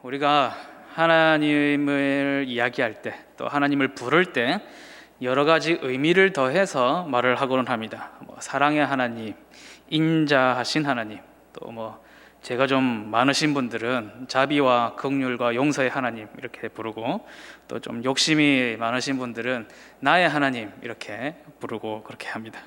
우리가 하나님을 이야기할 때, 또 하나님을 부를 때 여러 가지 의미를 더해서 말을 하고는 합니다. 사랑의 하나님, 인자하신 하나님, 또 제가 좀 많으신 분들은 자비와 긍휼과 용서의 하나님 이렇게 부르고, 또 좀 욕심이 많으신 분들은 나의 하나님 이렇게 부르고 그렇게 합니다.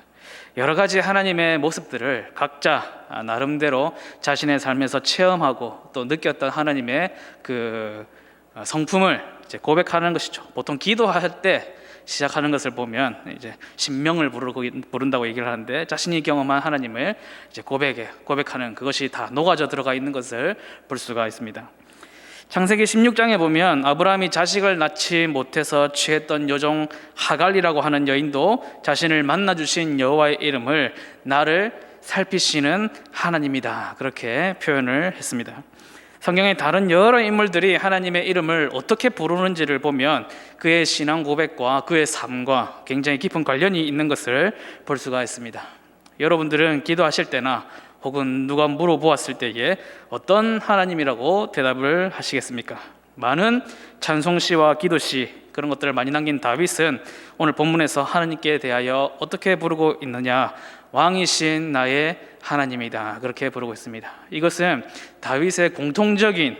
여러 가지 하나님의 모습들을 각자 나름대로 자신의 삶에서 체험하고 또 느꼈던 하나님의 그 성품을 이제 고백하는 것이죠. 보통 기도할 때 시작하는 것을 보면 이제 신명을 부른다고 얘기를 하는데, 자신이 경험한 하나님을 이제 고백하는 그것이 다 녹아져 들어가 있는 것을 볼 수가 있습니다. 창세기 16장에 보면 아브라함이 자식을 낳지 못해서 취했던 여종 하갈이라고 하는 여인도 자신을 만나 주신 여호와의 이름을 나를 살피시는 하나님이다, 그렇게 표현을 했습니다. 성경의 다른 여러 인물들이 하나님의 이름을 어떻게 부르는지를 보면 그의 신앙 고백과 그의 삶과 굉장히 깊은 관련이 있는 것을 볼 수가 있습니다. 여러분들은 기도하실 때나 혹은 누가 물어보았을 때에 어떤 하나님이라고 대답을 하시겠습니까? 많은 찬송시와 기도시, 그런 것들을 많이 남긴 다윗은 오늘 본문에서 하나님께 대하여 어떻게 부르고 있느냐, 왕이신 나의 하나님이다, 그렇게 부르고 있습니다. 이것은 다윗의 공통적인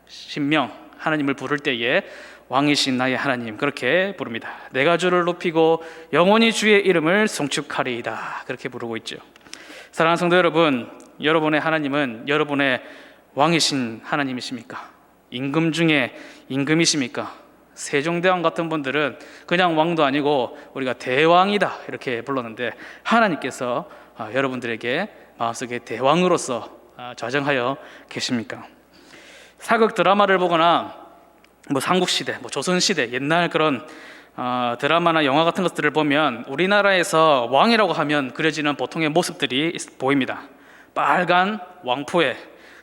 신명, 하나님을 부를 때에 왕이신 나의 하나님 그렇게 부릅니다. 내가 주를 높이고 영원히 주의 이름을 송축하리이다, 그렇게 부르고 있죠. 사랑하는 성도 여러분, 여러분의 하나님은 여러분의 왕이신 하나님이십니까? 임금 중에 임금이십니까? 세종대왕 같은 분들은 그냥 왕도 아니고 우리가 대왕이다 이렇게 불렀는데, 하나님께서 여러분들에게 마음속에 대왕으로서 좌정하여 계십니까? 사극 드라마를 보거나 삼국시대, 조선시대 옛날 그런 드라마나 영화 같은 것들을 보면 우리나라에서 왕이라고 하면 그려지는 보통의 모습들이 보입니다. 빨간 왕포에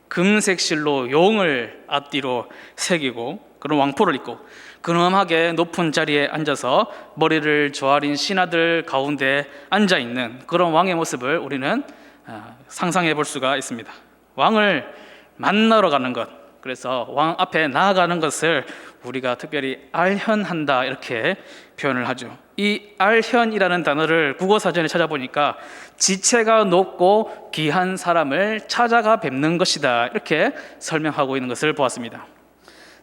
금색 실로 용을 앞뒤로 새기고 그런 왕포를 입고 근엄하게 높은 자리에 앉아서 머리를 조아린 신하들 가운데 앉아있는 그런 왕의 모습을 우리는 상상해 볼 수가 있습니다. 왕을 만나러 가는 것, 그래서 왕 앞에 나아가는 것을 우리가 특별히 알현한다 이렇게 표현을 하죠. 이 알현이라는 단어를 국어사전에 찾아보니까 지체가 높고 귀한 사람을 찾아가 뵙는 것이다 이렇게 설명하고 있는 것을 보았습니다.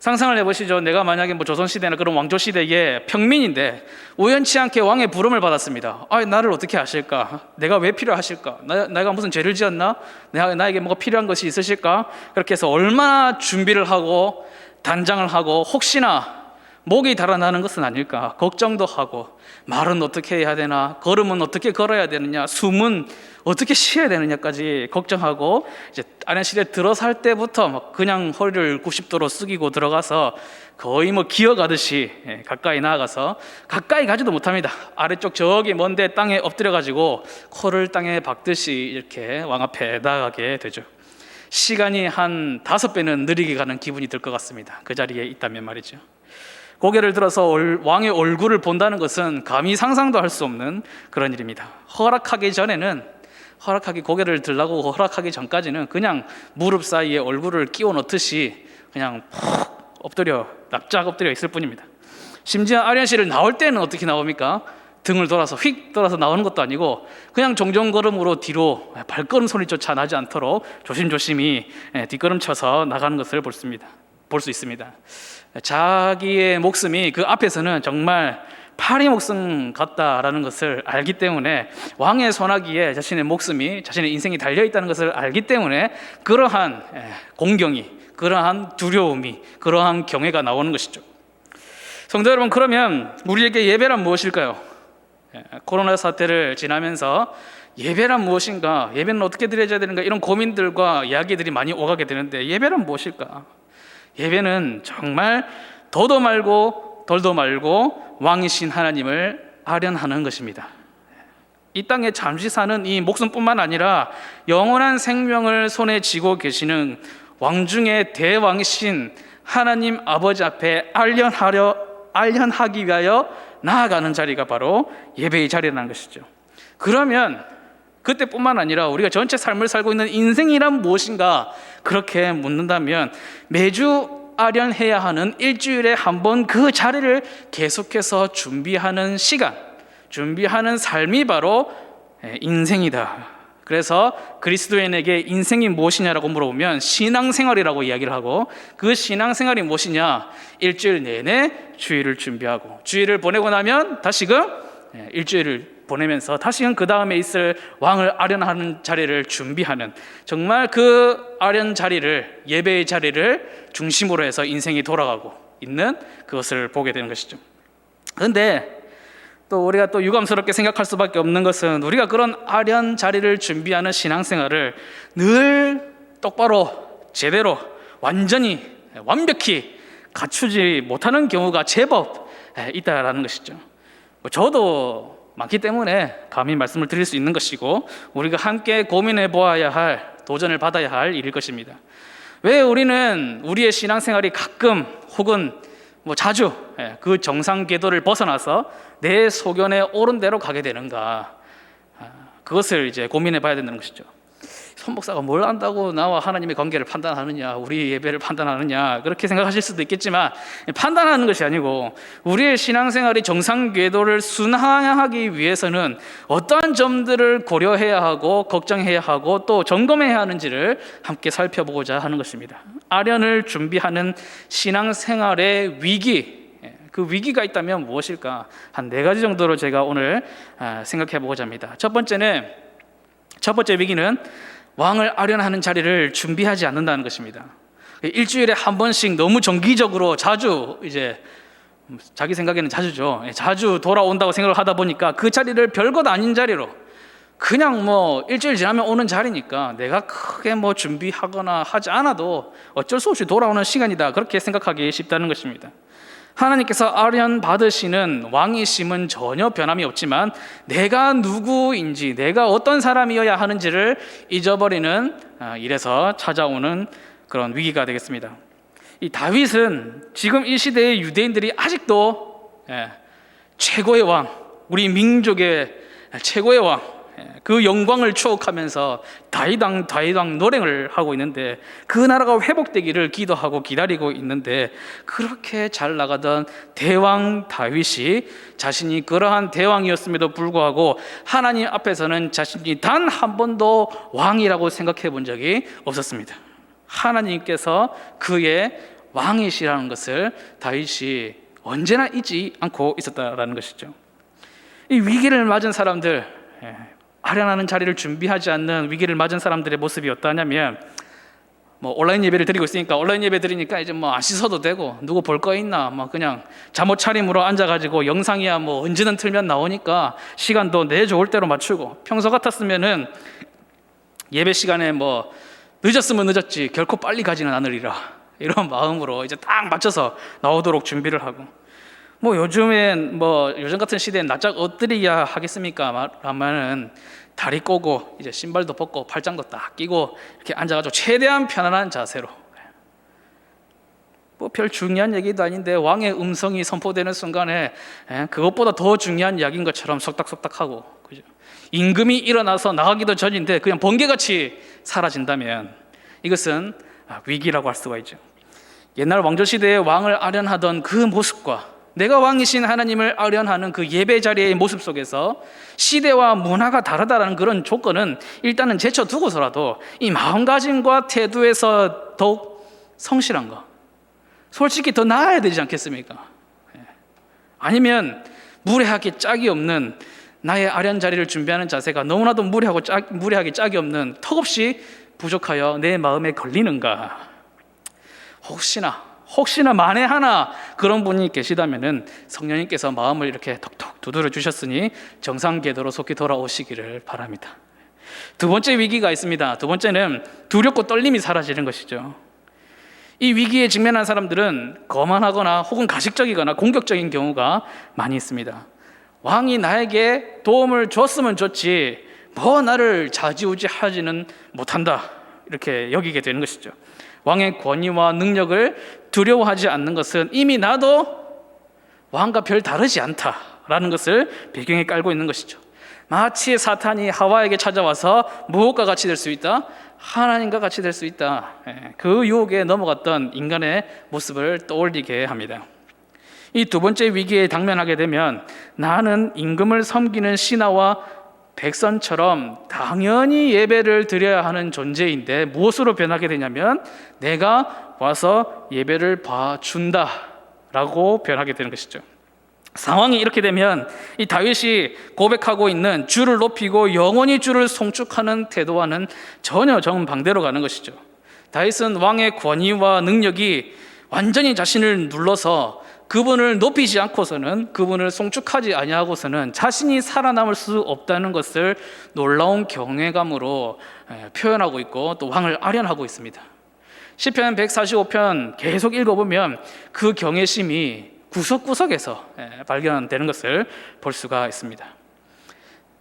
상상을 해보시죠. 내가 만약에 조선시대나 그런 왕조시대의 평민인데 우연치 않게 왕의 부름을 받았습니다. 나를 어떻게 아실까? 내가 왜 필요하실까? 내가 무슨 죄를 지었나? 나에게 뭐가 필요한 것이 있으실까? 그렇게 해서 얼마나 준비를 하고 단장을 하고 혹시나 목이 달아나는 것은 아닐까 걱정도 하고, 말은 어떻게 해야 되나, 걸음은 어떻게 걸어야 되느냐, 숨은 어떻게 쉬어야 되느냐까지 걱정하고, 이제 안에실에 들어설 때부터 그냥 허리를 90도로 숙이고 들어가서 거의 기어가듯이 가까이 나아가서 가까이 가지도 못합니다. 아래쪽 저기 먼데 땅에 엎드려 가지고 코를 땅에 박듯이 이렇게 왕 앞에 나아가게 되죠. 시간이 한 5배는 느리게 가는 기분이 들 것 같습니다. 그 자리에 있다면 말이죠. 고개를 들어서 왕의 얼굴을 본다는 것은 감히 상상도 할 수 없는 그런 일입니다. 고개를 들라고 허락하기 전까지는 그냥 무릎 사이에 얼굴을 끼워 넣듯이 그냥 납작 엎드려 있을 뿐입니다. 심지어 아련실을 나올 때는 어떻게 나옵니까? 등을 돌아서 휙 돌아서 나오는 것도 아니고 그냥 종종걸음으로 뒤로 발걸음 소리조차 나지 않도록 조심조심히 뒷걸음쳐서 나가는 것을 볼 수 있습니다. 자기의 목숨이 그 앞에서는 정말 파리 목숨 같다라는 것을 알기 때문에, 왕의 손아귀에 자신의 목숨이, 자신의 인생이 달려있다는 것을 알기 때문에 그러한 공경이, 그러한 두려움이, 그러한 경외가 나오는 것이죠. 성도 여러분, 그러면 우리에게 예배란 무엇일까요? 코로나 사태를 지나면서 예배란 무엇인가, 예배는 어떻게 드려야 되는가, 이런 고민들과 이야기들이 많이 오가게 되는데, 예배란 무엇일까? 예배는 정말 더도 말고 덜도 말고 왕이신 하나님을 아련하는 것입니다. 이 땅에 잠시 사는 이 목숨뿐만 아니라 영원한 생명을 손에 쥐고 계시는 왕 중에 대왕이신 하나님 아버지 앞에 알련하기 위하여 나아가는 자리가 바로 예배의 자리라는 것이죠. 그러면 그때뿐만 아니라 우리가 전체 삶을 살고 있는 인생이란 무엇인가, 그렇게 묻는다면 매주 아련해야 하는 일주일에 한 번 그 자리를 계속해서 준비하는 시간, 준비하는 삶이 바로 인생이다. 그래서 그리스도인에게 인생이 무엇이냐라고 물어보면 신앙생활이라고 이야기를 하고, 그 신앙생활이 무엇이냐? 일주일 내내 주일을 준비하고, 주일을 보내고 나면 다시금 일주일을 보내면서 다시금 그 다음에 있을 왕을 아련하는 자리를 준비하는, 정말 그 아련 자리를, 예배의 자리를 중심으로 해서 인생이 돌아가고 있는 그것을 보게 되는 것이죠. 그런데 또 우리가 또 유감스럽게 생각할 수밖에 없는 것은, 우리가 그런 아련 자리를 준비하는 신앙생활을 늘 똑바로 제대로 완전히 완벽히 갖추지 못하는 경우가 제법 있다라는 것이죠. 저도 많기 때문에 감히 말씀을 드릴 수 있는 것이고, 우리가 함께 고민해 보아야 할, 도전을 받아야 할 일일 것입니다. 왜 우리는 우리의 신앙생활이 가끔 혹은 자주 그 정상 궤도를 벗어나서 내 소견에 옳은 대로 가게 되는가? 그것을 이제 고민해 봐야 되는 것이죠. 손 목사가 뭘 안다고 나와 하나님의 관계를 판단하느냐, 우리 예배를 판단하느냐, 그렇게 생각하실 수도 있겠지만, 판단하는 것이 아니고 우리의 신앙생활이 정상 궤도를 순항하기 위해서는 어떠한 점들을 고려해야 하고 걱정해야 하고 또 점검해야 하는지를 함께 살펴보고자 하는 것입니다. 아련을 준비하는 신앙생활의 위기, 그 위기가 있다면 무엇일까? 한 4가지 정도로 제가 오늘 생각해 보고자 합니다. 첫 번째 위기는 왕을 아련하는 자리를 준비하지 않는다는 것입니다. 일주일에 한 번씩 너무 정기적으로 자주, 이제 자기 생각에는 자주죠, 자주 돌아온다고 생각을 하다 보니까 그 자리를 별것 아닌 자리로, 그냥 일주일 지나면 오는 자리니까 내가 크게 준비하거나 하지 않아도 어쩔 수 없이 돌아오는 시간이다, 그렇게 생각하기 쉽다는 것입니다. 하나님께서 아련 받으시는 왕이심은 전혀 변함이 없지만, 내가 누구인지, 내가 어떤 사람이어야 하는지를 잊어버리는 일에서 찾아오는 그런 위기가 되겠습니다. 이 다윗은 지금 이 시대의 유대인들이 아직도 최고의 왕, 우리 민족의 최고의 왕, 그 영광을 추억하면서 다윗왕 노래를 하고 있는데, 그 나라가 회복되기를 기도하고 기다리고 있는데, 그렇게 잘 나가던 대왕 다윗이 자신이 그러한 대왕이었음에도 불구하고 하나님 앞에서는 자신이 단 한 번도 왕이라고 생각해 본 적이 없었습니다. 하나님께서 그의 왕이시라는 것을 다윗이 언제나 잊지 않고 있었다라는 것이죠. 이 위기를 맞은 사람들, 아련하는 자리를 준비하지 않는 위기를 맞은 사람들의 모습이 어떠냐면, 온라인 예배를 드리고 있으니까 온라인 예배 드리니까 이제 안 씻어도 되고, 누구 볼 거 있나, 그냥 잠옷 차림으로 앉아가지고 영상이야 언제든 틀면 나오니까 시간도 내 좋을 대로 맞추고, 평소 같았으면은 예배 시간에 늦었으면 늦었지 결코 빨리 가지는 않으리라, 이런 마음으로 이제 딱 맞춰서 나오도록 준비를 하고, 요즘엔 요즘 같은 시대엔 낯짝 엎드려야 하겠습니까? 라면은 다리 꼬고 이제 신발도 벗고 팔짱도 딱 끼고 이렇게 앉아가지고 최대한 편안한 자세로, 별 중요한 얘기도 아닌데 왕의 음성이 선포되는 순간에 그것보다 더 중요한 이야기인 것처럼 속닥속닥하고, 그죠? 임금이 일어나서 나가기도 전인데 그냥 번개같이 사라진다면 이것은 위기라고 할 수가 있죠. 옛날 왕조 시대의 왕을 아련하던 그 모습과 내가 왕이신 하나님을 아련하는 그 예배 자리의 모습 속에서 시대와 문화가 다르다는 그런 조건은 일단은 제쳐두고서라도 이 마음가짐과 태도에서 더욱 성실한 거, 솔직히 더 나아야 되지 않겠습니까? 아니면 무례하게 짝이 없는 나의 아련 자리를 준비하는 자세가 너무나도 무례하게 짝이 없는, 턱없이 부족하여 내 마음에 걸리는가? 혹시나 만에 하나 그런 분이 계시다면은 성령님께서 마음을 이렇게 톡톡 두드려 주셨으니 정상 궤도로 속히 돌아오시기를 바랍니다. 두 번째 위기가 있습니다. 두 번째는 두렵고 떨림이 사라지는 것이죠. 이 위기에 직면한 사람들은 거만하거나 혹은 가식적이거나 공격적인 경우가 많이 있습니다. 왕이 나에게 도움을 줬으면 줬지 나를 좌지우지하지는 못한다, 이렇게 여기게 되는 것이죠. 왕의 권위와 능력을 두려워하지 않는 것은 이미 나도 왕과 별 다르지 않다라는 것을 배경에 깔고 있는 것이죠. 마치 사탄이 하와에게 찾아와서 무엇과 같이 될 수 있다? 하나님과 같이 될 수 있다. 그 유혹에 넘어갔던 인간의 모습을 떠올리게 합니다. 이 두 번째 위기에 당면하게 되면 나는 임금을 섬기는 신하와 백성처럼 당연히 예배를 드려야 하는 존재인데 무엇으로 변하게 되냐면 내가 와서 예배를 봐준다 라고 변하게 되는 것이죠. 상황이 이렇게 되면 이 다윗이 고백하고 있는 주를 높이고 영원히 주를 송축하는 태도와는 전혀 정반대로 가는 것이죠. 다윗은 왕의 권위와 능력이 완전히 자신을 눌러서 그분을 높이지 않고서는, 그분을 송축하지 아니하고서는 자신이 살아남을 수 없다는 것을 놀라운 경외감으로 표현하고 있고 또 왕을 아련하고 있습니다. 시편 145편 계속 읽어보면 그 경외심이 구석구석에서 발견되는 것을 볼 수가 있습니다.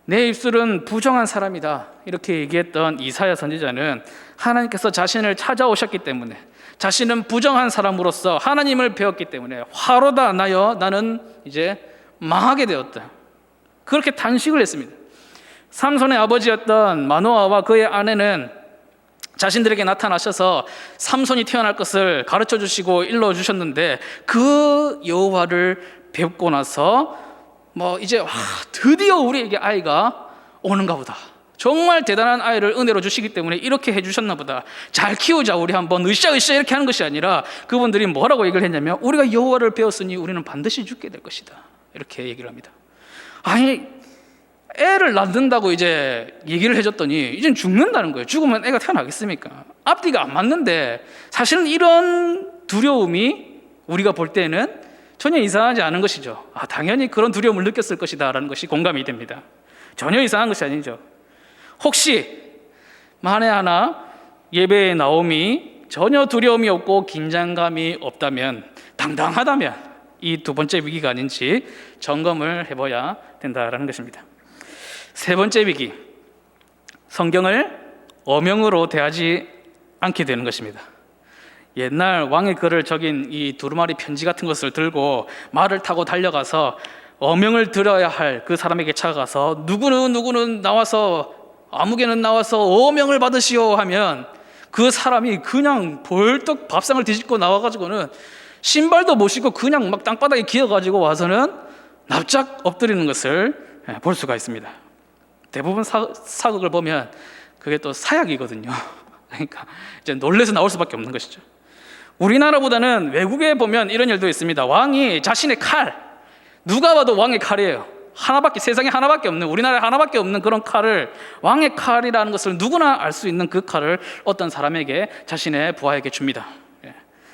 내 입술은 부정한 사람이다 이렇게 얘기했던 이사야 선지자는 하나님께서 자신을 찾아오셨기 때문에, 자신은 부정한 사람으로서 하나님을 배웠기 때문에 화로다 나여 나는 이제 망하게 되었다 그렇게 단식을 했습니다. 삼손의 아버지였던 마노아와 그의 아내는 자신들에게 나타나셔서 삼손이 태어날 것을 가르쳐 주시고 일러 주셨는데 그 여호와를 뵙고 나서 이제 드디어 우리에게 아이가 오는가 보다, 정말 대단한 아이를 은혜로 주시기 때문에 이렇게 해주셨나 보다, 잘 키우자 우리 한번 으쌰으쌰 이렇게 하는 것이 아니라 그분들이 뭐라고 얘기를 했냐면 우리가 여호와를 배웠으니 우리는 반드시 죽게 될 것이다 이렇게 얘기를 합니다. 아니 애를 낳는다고 이제 얘기를 해줬더니 이젠 죽는다는 거예요. 죽으면 애가 태어나겠습니까? 앞뒤가 안 맞는데 사실은 이런 두려움이 우리가 볼 때는 전혀 이상하지 않은 것이죠. 당연히 그런 두려움을 느꼈을 것이다 라는 것이 공감이 됩니다. 전혀 이상한 것이 아니죠. 혹시 만에 하나 예배에 나옴이 전혀 두려움이 없고 긴장감이 없다면, 당당하다면 이 두 번째 위기가 아닌지 점검을 해봐야 된다라는 것입니다. 세 번째 위기, 성경을 어명으로 대하지 않게 되는 것입니다. 옛날 왕의 글을 적인 이 두루마리 편지 같은 것을 들고 말을 타고 달려가서 어명을 들어야 할 그 사람에게 찾아가서 누구는 나와서, 아무개는 나와서 어명을 받으시오 하면 그 사람이 그냥 벌떡 밥상을 뒤집고 나와가지고는 신발도 못 신고 그냥 막 땅바닥에 기어가지고 와서는 납작 엎드리는 것을 볼 수가 있습니다. 대부분 사극을 보면 그게 또 사약이거든요. 그러니까 이제 놀래서 나올 수밖에 없는 것이죠. 우리나라보다는 외국에 보면 이런 일도 있습니다. 왕이 자신의 칼, 누가 봐도 왕의 칼이에요. 하나밖에, 세상에 하나밖에 없는, 우리나라에 하나밖에 없는 그런 칼을, 왕의 칼이라는 것을 누구나 알 수 있는 그 칼을 어떤 사람에게, 자신의 부하에게 줍니다.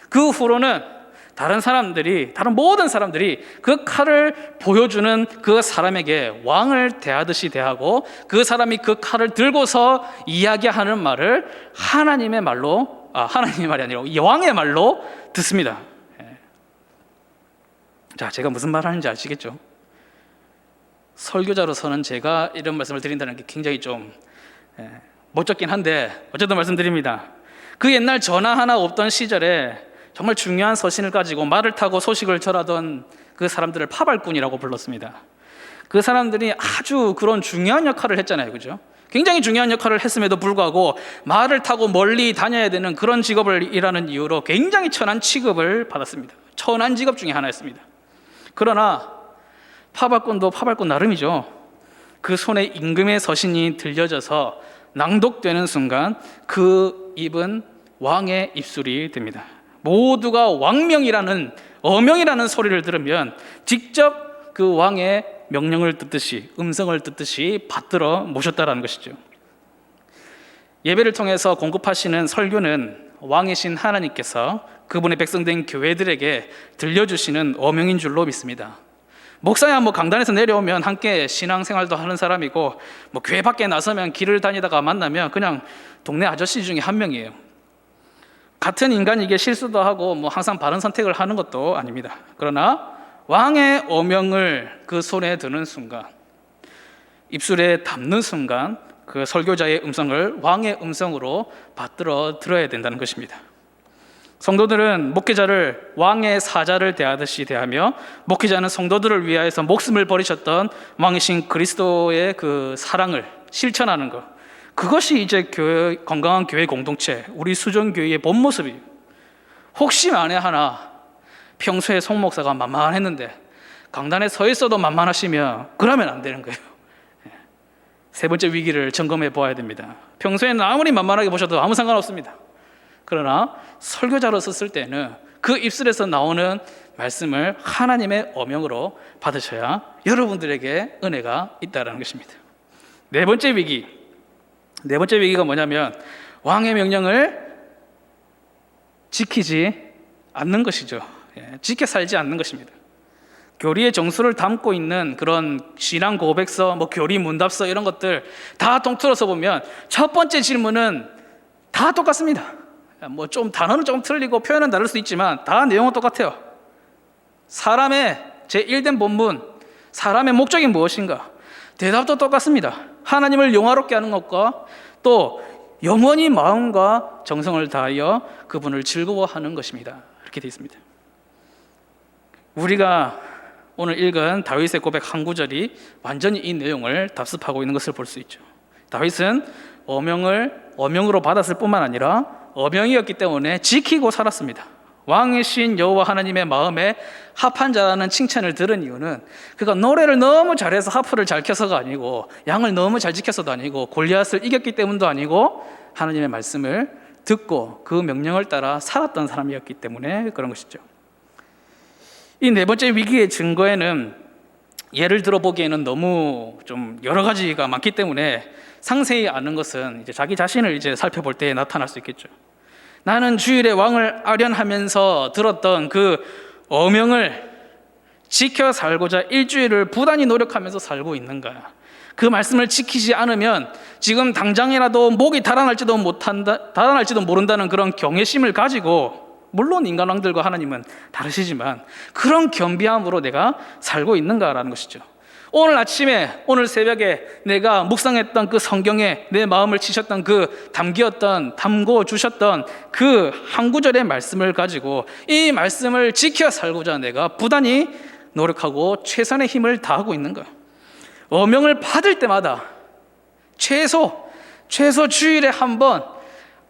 그 후로는 다른 모든 사람들이 그 칼을 보여주는 그 사람에게 왕을 대하듯이 대하고 그 사람이 그 칼을 들고서 이야기하는 말을 하나님의 말이 아니라 왕의 말로 듣습니다. 자, 제가 무슨 말 하는지 아시겠죠? 설교자로서는 제가 이런 말씀을 드린다는 게 굉장히 좀 멋쩍긴 한데 어쨌든 말씀드립니다. 그 옛날 전화 하나 없던 시절에 정말 중요한 서신을 가지고 말을 타고 소식을 전하던 그 사람들을 파발꾼이라고 불렀습니다. 그 사람들이 아주 그런 중요한 역할을 했잖아요, 그죠? 굉장히 중요한 역할을 했음에도 불구하고 말을 타고 멀리 다녀야 되는 그런 직업을 일하는 이유로 굉장히 천한 취급을 받았습니다. 천한 직업 중에 하나였습니다. 그러나 파발꾼도 파발꾼 나름이죠. 그 손에 임금의 서신이 들려져서 낭독되는 순간 그 입은 왕의 입술이 됩니다. 모두가 왕명이라는, 어명이라는 소리를 들으면 직접 그 왕의 명령을 듣듯이, 음성을 듣듯이 받들어 모셨다라는 것이죠. 예배를 통해서 공급하시는 설교는 왕이신 하나님께서 그분의 백성된 교회들에게 들려주시는 어명인 줄로 믿습니다. 목사야 강단에서 내려오면 함께 신앙생활도 하는 사람이고 교회 밖에 나서면 길을 다니다가 만나면 그냥 동네 아저씨 중에 한 명이에요. 같은 인간이기에 실수도 하고 항상 바른 선택을 하는 것도 아닙니다. 그러나 왕의 어명을 그 손에 드는 순간, 입술에 담는 순간 그 설교자의 음성을 왕의 음성으로 받들어 들어야 된다는 것입니다. 성도들은 목회자를 왕의 사자를 대하듯이 대하며, 목회자는 성도들을 위하여서 목숨을 버리셨던 왕이신 그리스도의 그 사랑을 실천하는 것, 그것이 이제 교회, 건강한 교회 공동체, 우리 수종교회의 본 모습이에요. 혹시 만에 하나 평소에 송 목사가 만만했는데 강단에 서 있어도 만만하시면 그러면 안 되는 거예요. 세 번째 위기를 점검해 보아야 됩니다. 평소에는 아무리 만만하게 보셔도 아무 상관없습니다. 그러나 설교자로 섰을 때는 그 입술에서 나오는 말씀을 하나님의 어명으로 받으셔야 여러분들에게 은혜가 있다는 것입니다. 네 번째 위기가 뭐냐면 왕의 명령을 지키지 않는 것이죠. 지켜 살지 않는 것입니다. 교리의 정수를 담고 있는 그런 신앙 고백서, 교리 문답서 이런 것들 다 통틀어서 보면 첫 번째 질문은 다 똑같습니다. 좀 단어는 좀 틀리고 표현은 다를 수 있지만 다 내용은 똑같아요. 사람의 제1된 본분, 사람의 목적이 무엇인가? 대답도 똑같습니다. 하나님을 영화롭게 하는 것과 또 영원히 마음과 정성을 다하여 그분을 즐거워하는 것입니다. 이렇게 되어 있습니다. 우리가 오늘 읽은 다윗의 고백 한 구절이 완전히 이 내용을 답습하고 있는 것을 볼 수 있죠. 다윗은 어명으로 받았을 뿐만 아니라 어명이었기 때문에 지키고 살았습니다. 왕이신 여호와 하나님의 마음에 합한 자라는 칭찬을 들은 이유는 그가 노래를 너무 잘해서 하프를 잘 켜서가 아니고 양을 너무 잘 지켜서도 아니고 골리앗을 이겼기 때문도 아니고 하나님의 말씀을 듣고 그 명령을 따라 살았던 사람이었기 때문에 그런 것이죠. 이 네 번째 위기의 증거에는 예를 들어보기에는 너무 좀 여러 가지가 많기 때문에 상세히 아는 것은 이제 자기 자신을 이제 살펴볼 때 나타날 수 있겠죠. 나는 주일에 왕을 아련하면서 들었던 그 어명을 지켜 살고자 일주일을 부단히 노력하면서 살고 있는가? 그 말씀을 지키지 않으면 지금 당장이라도 목이 달아날지도 모른다는 그런 경외심을 가지고, 물론 인간왕들과 하나님은 다르시지만 그런 겸비함으로 내가 살고 있는가라는 것이죠. 오늘 아침에, 오늘 새벽에 내가 묵상했던 그 성경에 내 마음을 치셨던 그 담고 주셨던 그 한 구절의 말씀을 가지고 이 말씀을 지켜 살고자 내가 부단히 노력하고 최선의 힘을 다하고 있는가? 어명을 받을 때마다 최소 주일에 한 번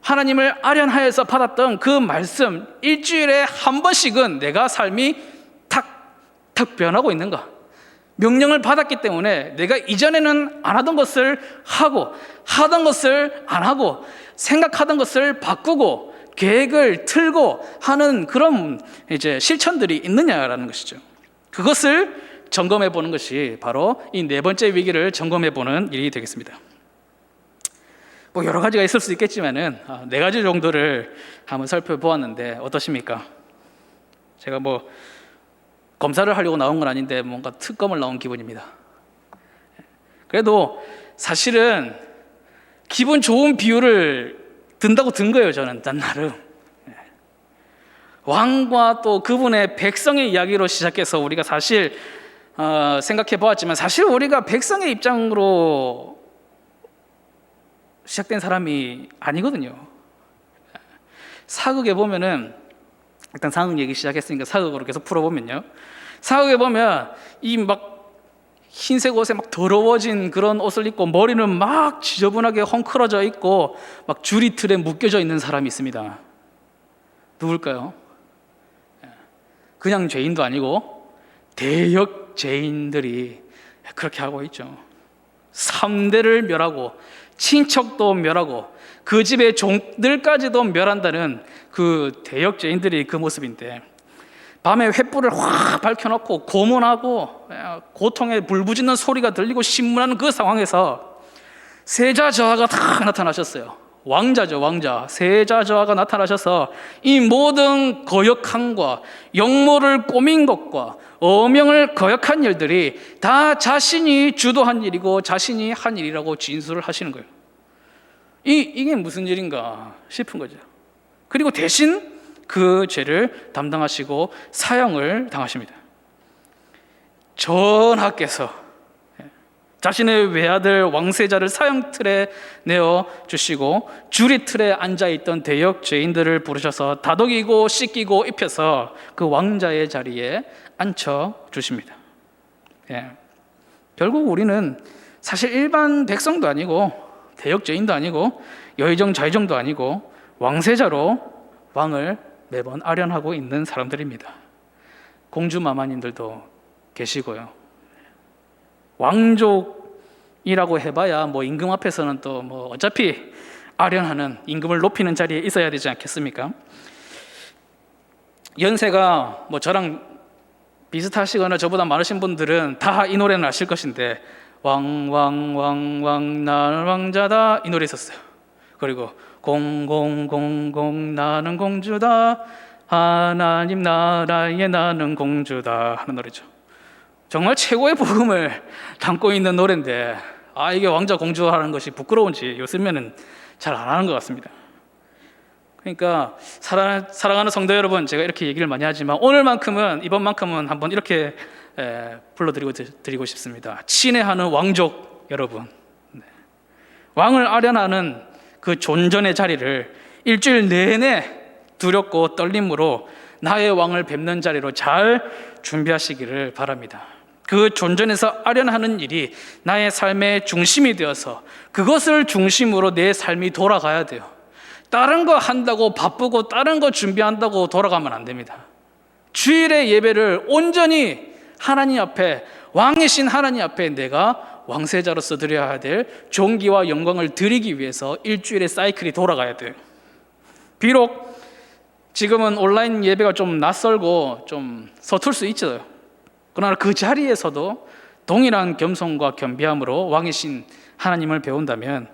하나님을 아련하여서 받았던 그 말씀 일주일에 한 번씩은 내가 삶이 탁 변하고 있는가? 명령을 받았기 때문에 내가 이전에는 안 하던 것을 하고 하던 것을 안 하고 생각하던 것을 바꾸고 계획을 틀고 하는 그런 이제 실천들이 있느냐라는 것이죠. 그것을 점검해 보는 것이 바로 이 네 번째 위기를 점검해 보는 일이 되겠습니다. 여러 가지가 있을 수 있겠지만은 네 가지 정도를 한번 살펴보았는데 어떠십니까? 제가 검사를 하려고 나온 건 아닌데 뭔가 특검을 나온 기분입니다. 그래도 사실은 기분 좋은 비유를 든다고 든 거예요. 저는 나름 왕과 또 그분의 백성의 이야기로 시작해서 우리가 사실 생각해 보았지만 사실 우리가 백성의 입장으로 시작된 사람이 아니거든요. 사극에 보면은 일단 사극 얘기 시작했으니까 사극으로 계속 풀어보면요, 사극에 보면 이 흰색 옷에 더러워진 그런 옷을 입고 머리는 지저분하게 헝클어져 있고 줄이 틀에 묶여져 있는 사람이 있습니다. 누굴까요? 그냥 죄인도 아니고 대역 죄인들이 그렇게 하고 있죠. 3대를 멸하고 친척도 멸하고 그 집의 종들까지도 멸한다는 그 대역 죄인들이 그 모습인데, 밤에 횃불을 확 밝혀놓고 고문하고 고통에 불부짖는 소리가 들리고 신문하는 그 상황에서 세자저하가 다 나타나셨어요. 왕자죠, 왕자. 세자저하가 나타나셔서 이 모든 거역함과 역모를 꾸민 것과 어명을 거역한 일들이 다 자신이 주도한 일이고 자신이 한 일이라고 진술을 하시는 거예요. 이게 무슨 일인가 싶은 거죠. 그리고 대신 그 죄를 담당하시고 사형을 당하십니다. 전하께서 자신의 외아들 왕세자를 사형틀에 내어주시고 주리틀에 앉아있던 대역 죄인들을 부르셔서 다독이고 씻기고 입혀서 그 왕자의 자리에 앉혀주십니다. 결국 우리는 사실 일반 백성도 아니고 대역죄인도 아니고 여의정 좌의정도 아니고 왕세자로 왕을 매번 아련하고 있는 사람들입니다. 공주 마마님들도 계시고요. 왕족이라고 해봐야 뭐 임금 앞에서는 또 뭐 어차피 아련하는, 임금을 높이는 자리에 있어야 되지 않겠습니까? 연세가 뭐 저랑 비슷하시거나 저보다 많으신 분들은 다 이 노래는 아실 것인데, 왕왕왕왕 나는 왕자다, 이 노래 있었어요. 그리고 공공공공 나는 공주다, 하나님 나라에 나는 공주다 하는 노래죠. 정말 최고의 복음을 담고 있는 노래인데, 이게 왕자 공주 하는 것이 부끄러운지 요즘에는 잘 안 하는 것 같습니다. 그러니까 사랑하는 성도 여러분, 제가 이렇게 얘기를 많이 하지만 이번만큼은 한번 이렇게 불러드리고 싶습니다. 친애하는 왕족 여러분, 왕을 아련하는 그 존전의 자리를 일주일 내내 두렵고 떨림으로 나의 왕을 뵙는 자리로 잘 준비하시기를 바랍니다. 그 존전에서 아련하는 일이 나의 삶의 중심이 되어서 그것을 중심으로 내 삶이 돌아가야 돼요. 다른 거 한다고 바쁘고 다른 거 준비한다고 돌아가면 안 됩니다. 주일의 예배를 온전히 하나님 앞에, 왕이신 하나님 앞에 내가 왕세자로서 드려야 될 존귀와 영광을 드리기 위해서 일주일의 사이클이 돌아가야 돼요. 비록 지금은 온라인 예배가 좀 낯설고 좀 서툴 수 있죠. 그러나 그 자리에서도 동일한 겸손과 겸비함으로 왕이신 하나님을 배운다면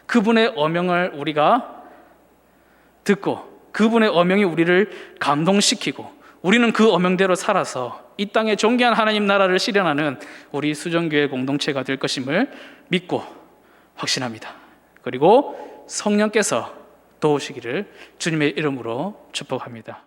그분의 어명을 우리가 듣고 그분의 어명이 우리를 감동시키고 우리는 그 어명대로 살아서 이 땅에 존귀한 하나님 나라를 실현하는 우리 수정교회 공동체가 될 것임을 믿고 확신합니다. 그리고 성령께서 도우시기를 주님의 이름으로 축복합니다.